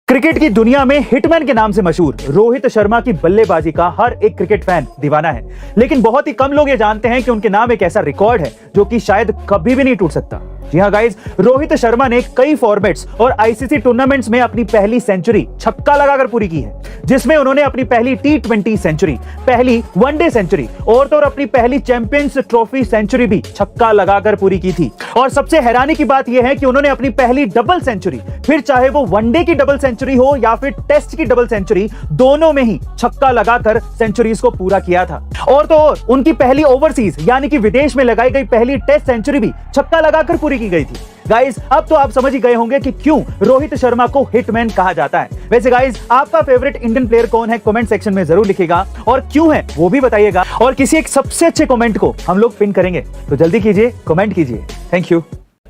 Cricket की दुनिया में हिटमैन के नाम से मशहूर रोहित शर्मा की बल्लेबाजी का हर एक क्रिकेट फैन दीवाना है, लेकिन बहुत ही कम लोग ये जानते हैं कि उनके नाम एक ऐसा रिकॉर्ड है जो कि शायद कभी भी नहीं टूट सकता। जी हाँ गाइस, रोहित शर्मा ने कई फॉर्मेट्स और आईसीसी टूर्नामेंट्स में अपनी पहली सेंचुरी छक्का लगाकर पूरी की है, जिसमें उन्होंने अपनी पहली T20 सेंचुरी, पहली वनडे सेंचुरी और तो अपनी पहली चैंपियंस ट्रॉफी सेंचुरी भी छक्का लगाकर पूरी की थी। और सबसे हैरानी की बात यह है कि उन्होंने अपनी पहली डबल सेंचुरी, फिर चाहे वो वनडे की डबल सेंचुरी हो या फिर टेस्ट की डबल सेंचुरी, दोनों में ही छक्का लगाकर सेंचुरीज को पूरा किया था। और तो और उनकी पहली ओवरसीज यानी कि विदेश में लगाई गई पहली टेस्ट सेंचुरी भी छक्का लगाकर पूरी की गई थी। गाइस, अब तो आप समझ ही गए होंगे कि क्यों रोहित शर्मा को हिटमैन कहा जाता है। वैसे गाइस, आपका फेवरेट इंडियन प्लेयर कौन है कमेंट सेक्शन में जरूर लिखिएगा, और क्यों है वो भी बताइएगा, और किसी एक सबसे अच्छे कमेंट को हम लोग पिन करेंगे, तो जल्दी कीजिए, कमेंट कीजिए। Thank you.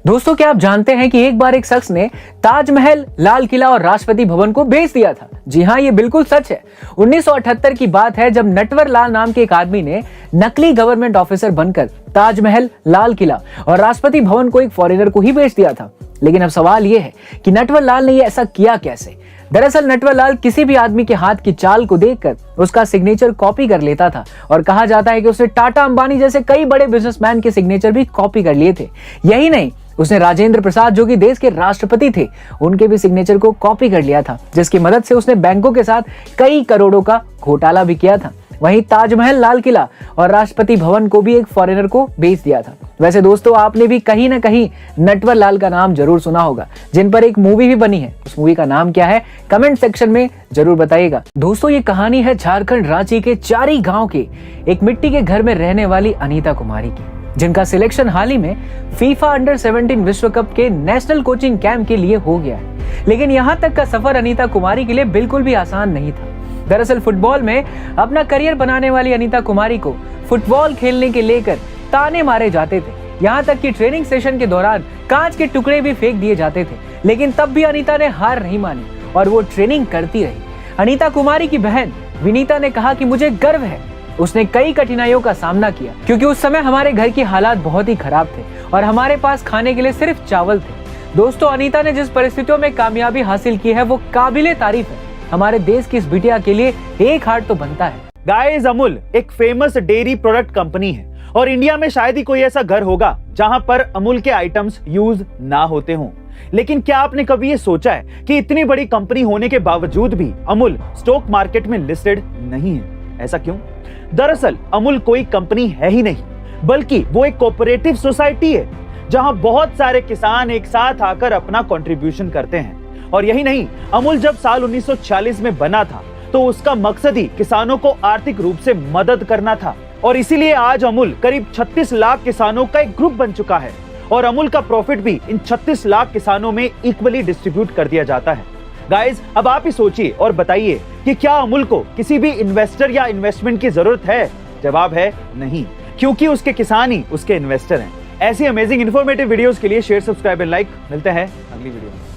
दोस्तों, क्या आप जानते हैं कि एक बार एक शख्स ने ताजमहल, लाल किला और राष्ट्रपति भवन को बेच दिया था। जी हाँ, ये बिल्कुल सच है। 1978 की बात है, जब नटवर लाल नाम के एक आदमी ने नकली गवर्नमेंट ऑफिसर बनकर ताजमहल, लाल किला और राष्ट्रपति भवन को एक फॉरेनर को ही बेच दिया था। लेकिन अब सवाल यह है कि नटवर लाल ने ऐसा किया कैसे। दरअसल नटवर लाल किसी भी आदमी के हाथ की चाल को देखकर उसका सिग्नेचर कॉपी कर लेता था, और कहा जाता है कि उसने टाटा, अंबानी जैसे कई बड़े बिजनेसमैन के सिग्नेचर भी कॉपी कर लिए थे। यही नहीं, उसने राजेंद्र प्रसाद, जो कि देश के राष्ट्रपति थे, उनके भी सिग्नेचर को कॉपी कर लिया था, जिसकी मदद से उसने बैंकों के साथ कई करोड़ों का घोटाला भी किया था। वहीं ताजमहल, लाल किला और राष्ट्रपति भवन को भी एक फॉरेनर को बेच दिया था। वैसे दोस्तों, आपने भी कहीं ना कहीं नटवर लाल का नाम जरूर सुना होगा, जिन पर एक मूवी भी बनी है। उस मूवी का नाम क्या है, कमेंट सेक्शन में जरूर बताइएगा। दोस्तों, ये कहानी है झारखंड रांची के चारी गांव के एक मिट्टी के घर में रहने वाली अनीता कुमारी की, जिनका सिलेक्शन हाल ही में फीफा अंडर 17 विश्व कप के नेशनल कोचिंग कैंप के लिए हो गया है। लेकिन यहाँ तक का सफर अनीता कुमारी के लिए बिल्कुल भी आसान नहीं था। दरअसल फुटबॉल में अपना करियर बनाने वाली अनीता कुमारी को फुटबॉल खेलने के लेकर ताने मारे जाते थे। यहाँ तक कि ट्रेनिंग सेशन के दौरान कांच के टुकड़े भी फेंक दिए जाते थे। लेकिन तब भी अनीता ने हार नहीं मानी और वो ट्रेनिंग करती रही। अनीता कुमारी की बहन विनीता ने कहा कि मुझे गर्व है, उसने कई कठिनाइयों का सामना किया, क्योंकि उस समय हमारे घर की हालात बहुत ही खराब थे और हमारे पास खाने के लिए सिर्फ चावल थे। दोस्तों, अनीता ने जिस परिस्थितियों में कामयाबी हासिल की है वो काबिले तारीफ है। हमारे देश की इस बिटिया के लिए एक हार्ट तो बनता है। गाइस, अमूल एक फेमस डेयरी प्रोडक्ट कंपनी है, और इंडिया में शायद ही कोई ऐसा घर होगा जहां पर अमूल के आइटम्स यूज ना होते हों। लेकिन क्या आपने कभी ये सोचा है कि इतनी बड़ी कंपनी होने के बावजूद भी अमूल स्टॉक मार्केट में लिस्टेड नहीं है? ऐसा क्यों? दरअसल अमूल कोई कंपनी है ही नहीं, बल्कि वो एक कोऑपरेटिव सोसाइटी है, जहां बहुत सारे किसान एक साथ आकर अपना कंट्रीब्यूशन करते हैं। और यही नहीं, अमूल जब साल 1946 में बना था तो उसका मकसद ही किसानों को आर्थिक रूप से मदद करना था, और इसीलिए आज अमूल करीब 36 लाख किसानों का एक ग्रुप बन चुका है, और अमूल का प्रॉफिट भी इन 36 लाख किसानों में इक्वली डिस्ट्रीब्यूट कर दिया जाता है। गाइस, अब आप ही सोचिए और बताइए कि क्या अमूल को किसी भी इन्वेस्टर या इन्वेस्टमेंट की जरूरत है? जवाब है नहीं, क्योंकि उसके किसान ही उसके इन्वेस्टर हैं। ऐसी अमेजिंग इन्फॉर्मेटिव वीडियोस के लिए शेयर, सब्सक्राइब एंड लाइक। मिलते हैं अगली वीडियो में।